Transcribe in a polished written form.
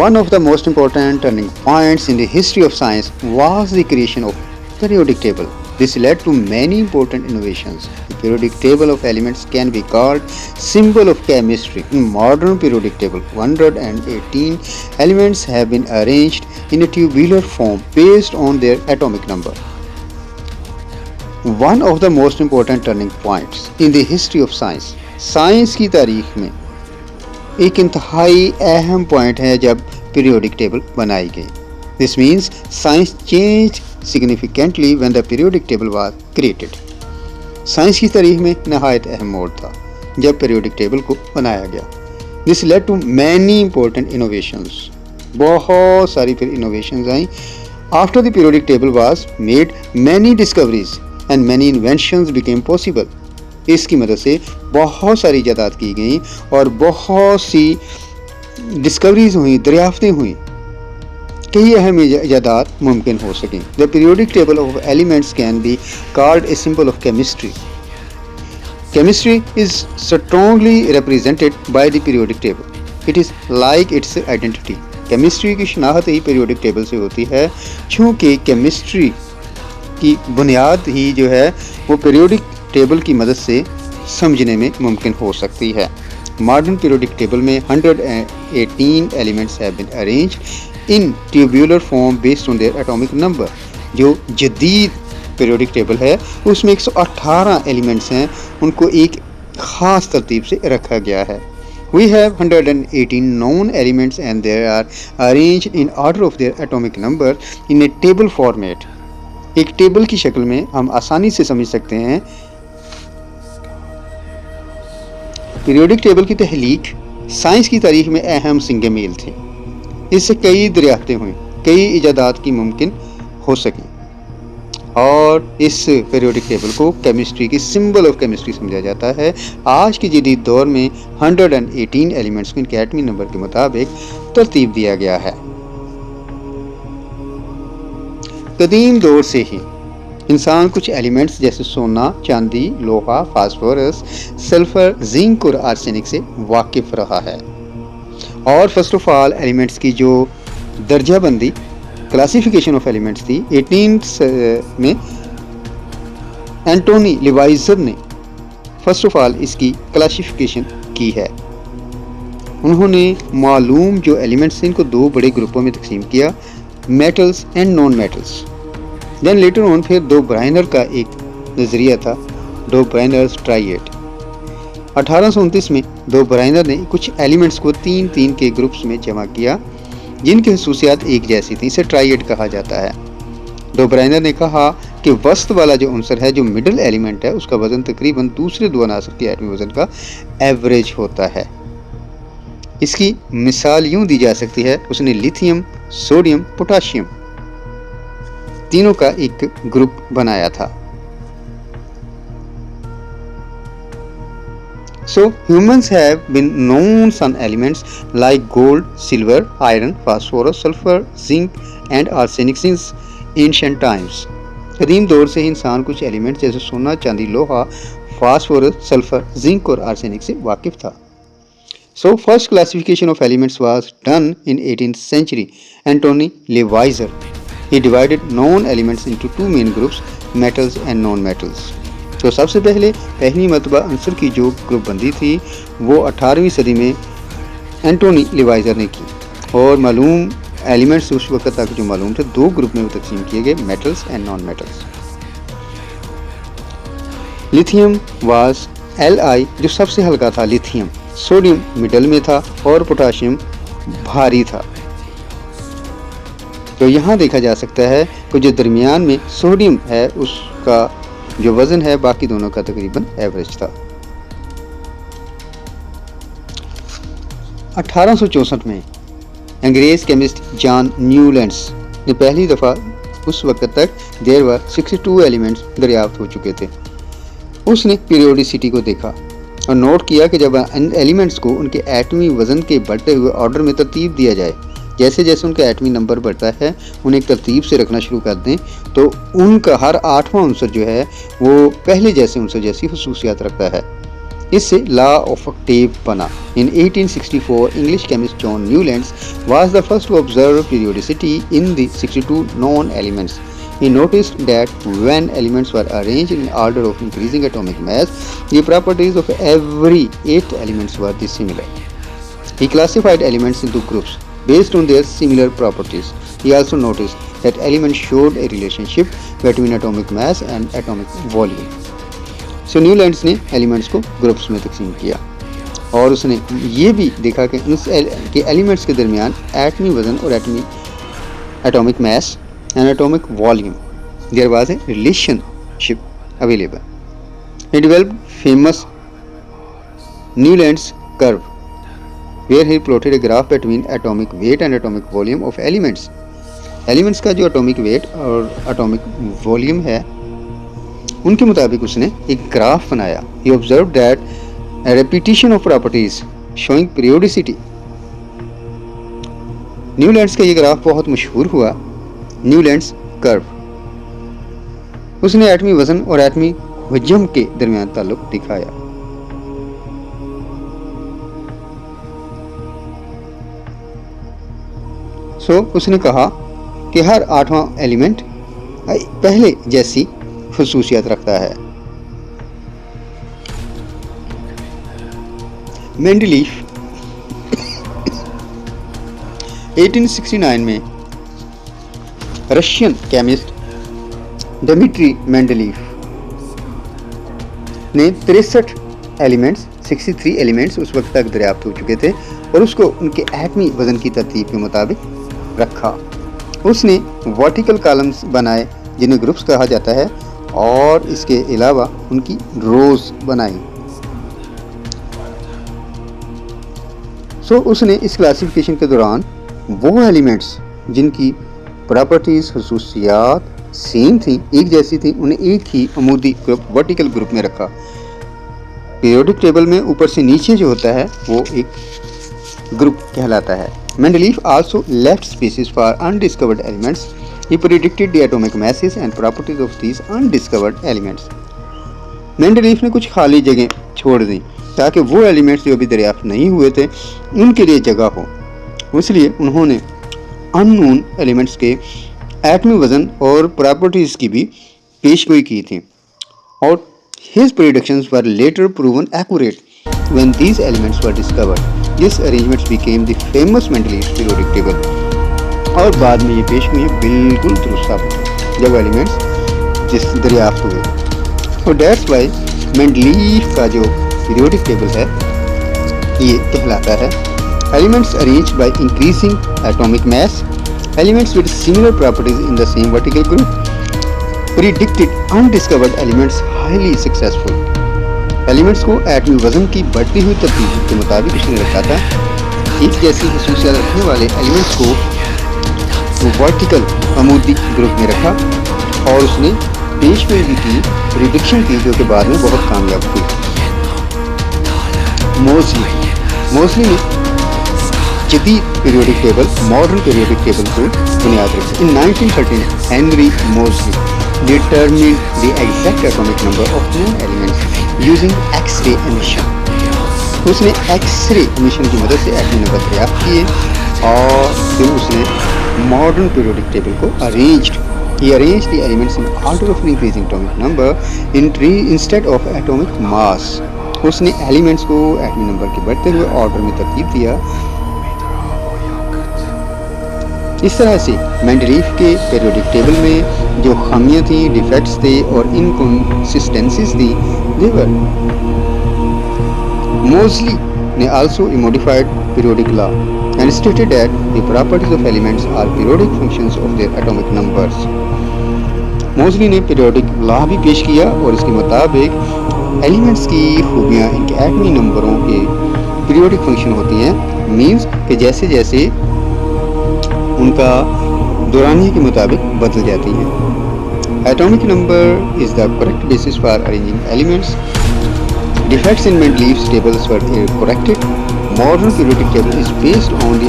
One of the most important turning points in the history of science was the creation of periodic table. This led to many important innovations. The periodic table of elements can be called symbol of chemistry. In modern periodic table, 118 elements have been arranged in a tubular form based on their atomic number. One of the most important turning points in the history of science. Science की तारीख में एक इंतहाई अहम point है जब periodic table बनाई गई. This means science change significantly when the periodic table was created. Science की तारीख में नहायत अहम मोड़ था जब पीरियोडिक टेबल को बनाया गया. This led to many important innovations. बहुत सारी फिर इनोवेशंस आई. After the periodic table was made many discoveries and many inventions became possible. इसकी मदद से बहुत सारी इजादात की गई और बहुत सी डिस्कवरीज हुई, दरियाफ्तें हुई, कई अहम इजादात मुमकिन हो सकें. The periodic table of elements can be called a symbol of chemistry. Chemistry is strongly represented by the periodic table. It is like it's identity. Chemistry की शनाख्त ही पीरियोडिक टेबल से होती है, चूँकि केमिस्ट्री की बुनियाद ही जो है वो पीरियोडिक टेबल की मदद से समझने में मुमकिन हो सकती है. मॉडर्न पीरियोडिक टेबल में 118 elements have been arranged in tubular form based on their atomic number. जो जदीद पीरियोडिक टेबल है उसमें 118 एलिमेंट्स हैं, उनको एक ख़ास तरतीब से रखा गया है. We have 118 known elements and they are arranged in order of their atomic number in a table format. एक टेबल की शक्ल में हम आसानी से समझ सकते हैं. पीरियोडिक टेबल की तहलीक साइंस की तारीख में अहम सिंगे मील थे. इससे कई दरियाफ्तें हुई, कई इजादात की मुमकिन हो सकी और इस पीरियोडिक टेबल को केमिस्ट्री की सिंबल ऑफ केमिस्ट्री समझा जाता है. आज के जदीद दौर में 118 एलिमेंट्स को इनके एटमी नंबर के मुताबिक तरतीब दिया गया है. कदीम दौर से ही इंसान कुछ एलिमेंट्स जैसे सोना, चांदी, लोहा, फास्फोरस, सल्फर, जिंक और आर्सेनिक से वाकिफ रहा है. और फर्स्ट ऑफ ऑल एलिमेंट्स की जो दर्जा बंदी, क्लासिफिकेशन ऑफ एलिमेंट्स थी 18 में एंटोनी लिवाइजर ने फर्स्ट ऑफ ऑल इसकी क्लासिफिकेशन की है. उन्होंने मालूम जो एलिमेंट्स इनको दो बड़े ग्रुपों में तकसीम किया, metals and non metals. Then later on फिर दो ब्राइनर का एक नज़रिया था, दो ब्राइनर्स ट्राइएड. 1829 में दो ब्राइनर ने कुछ एलिमेंट्स को 3-3 के ग्रुप्स में जमा किया जिनकी खसूसियात एक जैसी थी. इसे ट्राइएड कहा जाता है. दो ब्राइनर ने कहा कि वस्त वाला जो अंसर है, जो मिडल एलिमेंट है, उसका वजन तकरीबन दूसरे दो अनासर के एटमी वजन का एवरेज होता है. इसकी मिसाल यूं दी जा सकती है, उसने लिथियम, सोडियम, पोटाशियम तीनों का एक ग्रुप बनाया था. So humans have been known some elements like gold, silver, iron, phosphorus, sulfur, zinc and arsenic since ancient times. कदीम दौर से ही इंसान कुछ एलिमेंट्स जैसे सोना, चांदी, लोहा, फास्फोरस, सल्फर, जिंक और आर्सेनिक से वाकिफ था. So first classification of elements was done in 18th century. Antony Leviezer. He divided known elements into two main groups, metals and non-metals. तो सबसे पहली मरतबा अंसर की जो ग्रुप बंदी थी वो 18वीं सदी में एंटोनी लिवाइजर ने की और मालूम एलिमेंट्स उस वक्त तक जो मालूम थे दो ग्रुप में तकसीम किए गए, metals and non metals. Lithium was Li जो सबसे हल्का था लिथियम, सोडियम मिडल में था और पोटाशियम भारी था. तो यहाँ देखा जा सकता है कि जो दरमियान में सोडियम है उसका जो वज़न है बाकी दोनों का तकरीबन एवरेज था. 1864 में अंग्रेज़ केमिस्ट जॉन न्यूलैंड्स ने पहली दफ़ा उस वक्त तक देर वर 62 एलिमेंट्स दरियाफ्त हो चुके थे. उसने पीरियोडिसिटी को देखा और नोट किया कि जब इन एलिमेंट्स को उनके एटमी वज़न के बढ़ते हुए ऑर्डर में तरतीब दिया जाए, जैसे जैसे उनका एटमी नंबर बढ़ता है उन्हें एक तरतीब से रखना शुरू कर दें, तो उनका हर 8वां अंसर जो है वो पहले जैसे अंसर जैसी खसूसियात रखता है. इससे लॉ ऑफ octave बना. In 1864, English chemist John Newlands was the first to observe periodicity in the 62 known elements. He noticed that when elements were arranged in order of increasing atomic mass, the properties of every 8 elements were dissimilar. He classified elements into groups based on their similar properties. He also noticed that elements showed a relationship between atomic mass and atomic volume. So Newlands ने elements को groups में तकसीम किया और उसने ये भी देखा कि के एलिमेंट्स के दरमियान एटमी वज़न और atomic mass and atomic volume there was a relationship available. He developed famous Newlands curve where he plotted a graph between atomic weight and atomic volume of elements. Elements का जो एटॉमिक वेट और atomic volume है उनके मुताबिक उसने एक graph बनाया. He observed that a repetition of properties showing periodicity. Newlands का ये ग्राफ बहुत मशहूर हुआ, न्यूलैंड्स कर्व. उसने एटमी वजन और एटमी हजम के दरमियान ताल्लुक दिखाया. उसने कहा कि हर 8वां एलिमेंट पहले जैसी खुसूसियत रखता है. मेंडलीफ 1869 में रशियन केमिस्ट डिमिट्री मेंडलीफ ने 63 एलिमेंट्स उस वक्त तक दरियाफ्त हो चुके थे और उसको उनके एटमी वजन की तरतीब के मुताबिक रखा. उसने वर्टिकल कॉलम्स बनाए जिन्हें ग्रुप्स कहा जाता है और इसके अलावा उनकी रोज बनाई. उसने इस क्लासिफिकेशन के दौरान वो एलिमेंट्स जिनकी प्रॉपर्टीज खसूसियात सेम थी, एक जैसी थी, उन्हें एक ही अमूदी ग्रुप वर्टिकल ग्रुप में रखा. पीरियोडिक टेबल में ऊपर से नीचे जो होता है वो एक ग्रुप कहलाता है. Mendeleev also left spaces for undiscovered elements. He predicted the atomic masses and properties of these undiscovered elements. Mendeleev ने कुछ खाली जगह छोड़ दी ताकि वो एलिमेंट्स जो अभी दरियाफ्त नहीं हुए थे उनके लिए जगह हो. इसलिए उन्होंने अननोन एलिमेंट्स के एटमी वजन और प्रॉपर्टीज की भी पेशगोई की थी और his predictions were later proven accurate when these elements were discovered. This arrangement became the famous Mendeleev periodic table. और बाद में ये पेशगोई बिल्कुल दुरुस्त साबित हुई जब एलिमेंट्स जिस दरियाफ्त हुए. और that's why Mendeleev का जो periodic table है ये कहलाता है elements arranged by increasing atomic mass, elements with similar properties in the same vertical group, predicted undiscovered elements highly successful. Elements को एटमी वजन की बढ़ती हुई तरतीब के मुताबिक उसने रखा था. एक जैसी खसूसियात रखने वाले एलिमेंट्स को वर्टिकल अमूदी ग्रुप में रखा और उसने पेशगोई भी की, प्रिडिक्शन की, जो कि बाद में बहुत कामयाब हुई. मोज़ली ने जदीद periodic table, modern periodic table को बुनियाद रखी. इन 1913 Henry मोज़ली determined the exact atomic number of known elements using X-ray emission. उसने X-ray emission की मदद से एटमी नंबर दरियाफ्त किए और फिर उसने मॉडर्न पीरियोडिक टेबल को He arranged the elements in order of increasing atomic number instead of atomic mass. उसने एलिमेंट्स को एटमी नंबर के बढ़ते हुए ऑर्डर में तरतीब दिया. इस तरह से मेंडलीव के पीरियोडिक टेबल में जो खामियां थी, डिफेक्ट्स थे और इनकंसिस्टेंसीज थी, मोज़ली ने also modified periodic law and stated that the properties of elements are periodic functions of their atomic numbers. मोज़ली ने पीरियोडिक लॉ भी पेश किया और इसके मुताबिक एलिमेंट्स की खूबियां इनके एटमी नंबरों के पीरियोडिक फंक्शन होती हैं. मींस कि जैसे जैसे उनका दौरानिये के मुताबिक बदल जाती हैं. Atomic number is the correct basis for arranging elements. Defects in Mendeleev's tables were corrected. Modern periodic table is based on the